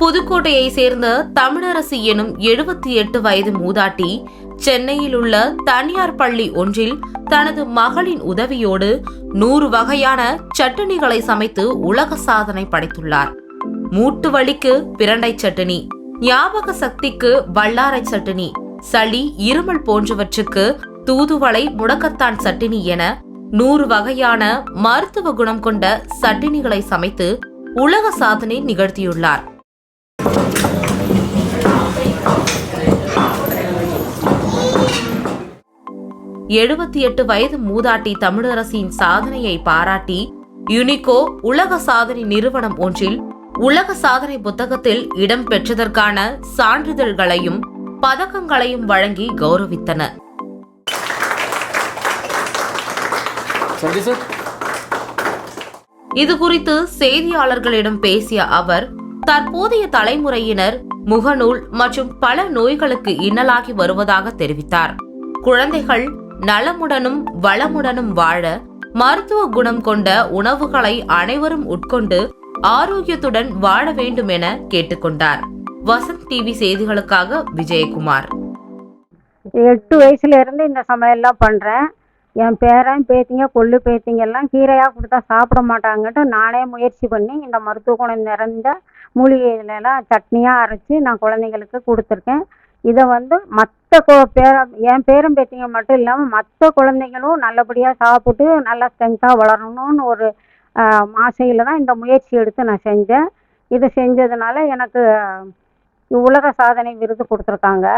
புதுக்கோட்டையை சேர்ந்த தமிழரசி எனும் 78 வயது மூதாட்டி சென்னையில் உள்ள தனியார் பள்ளி ஒன்றில் தனது மகளின் உதவியோடு 100 வகையான சட்டனிகளை சமைத்து உலக சாதனை படைத்துள்ளார். மூட்டு வலிக்கு பிரண்டை சட்டனி, ஞாபக சக்திக்கு வல்லாரை சட்டனி, சளி இருமல் போன்றவற்றுக்கு தூதுவளை முடக்கத்தான் சட்டினி என 100 வகையான மருத்துவ குணம் கொண்ட சட்டினிகளை சமைத்து உலக சாதனை நிகழ்த்தியுள்ளார். எழுபத்தி வயது மூதாட்டி தமிழரசியின் சாதனையை பாராட்டி யுனிகோ உலக சாதனை நிறுவனம் ஒன்றில் உலக சாதனை புத்தகத்தில் இடம் பெற்றதற்கான சான்றிதழ்களையும் பதக்கங்களையும் வழங்கி கௌரவித்தனர். இதுகுறித்து செய்தியாளர்களிடம் பேசிய அவர், தற்போதைய தலைமுறையினர் முகநூல் மற்றும் பல நோய்களுக்கு இன்னலாகி வருவதாக தெரிவித்தார். குழந்தைகள் நலமுடனும் வளமுடனும் வாழ மருத்துவ குணம் கொண்ட உணவுகளை அனைவரும் உட்கொண்டு ஆரோக்கியத்துடன் வாழ வேண்டும் என கேட்டுக்கொண்டார். வசந்த் டிவி செய்திகளுக்காக விஜயகுமார். 8 வயசுல இருந்து இந்த சமையல்லாம் பண்றேன். என் பேரன் பேத்திங்க கொள்ளு பேத்திங்க எல்லாம் கீரையாக கொடுத்தா சாப்பிட மாட்டாங்கன்ட்டு நானே முயற்சி பண்ணி இந்த மருத்துவ குணம் நிறைந்த மூலிகைகளெல்லாம் சட்னியாக அரைச்சி நான் குழந்தைங்களுக்கு கொடுத்துருக்கேன். இதை மற்ற என் பேரன் பேத்திங்க மட்டும் இல்லாமல் மற்ற குழந்தைங்களும் நல்லபடியாக சாப்பிட்டு நல்லா ஸ்ட்ரென்த்தாக வளரணும்னு ஒரு ஆசையில் தான் இந்த முயற்சி எடுத்து நான் செஞ்சேன். இதை செஞ்சதுனால எனக்கு உலக சாதனை விருது கொடுத்துருக்காங்க.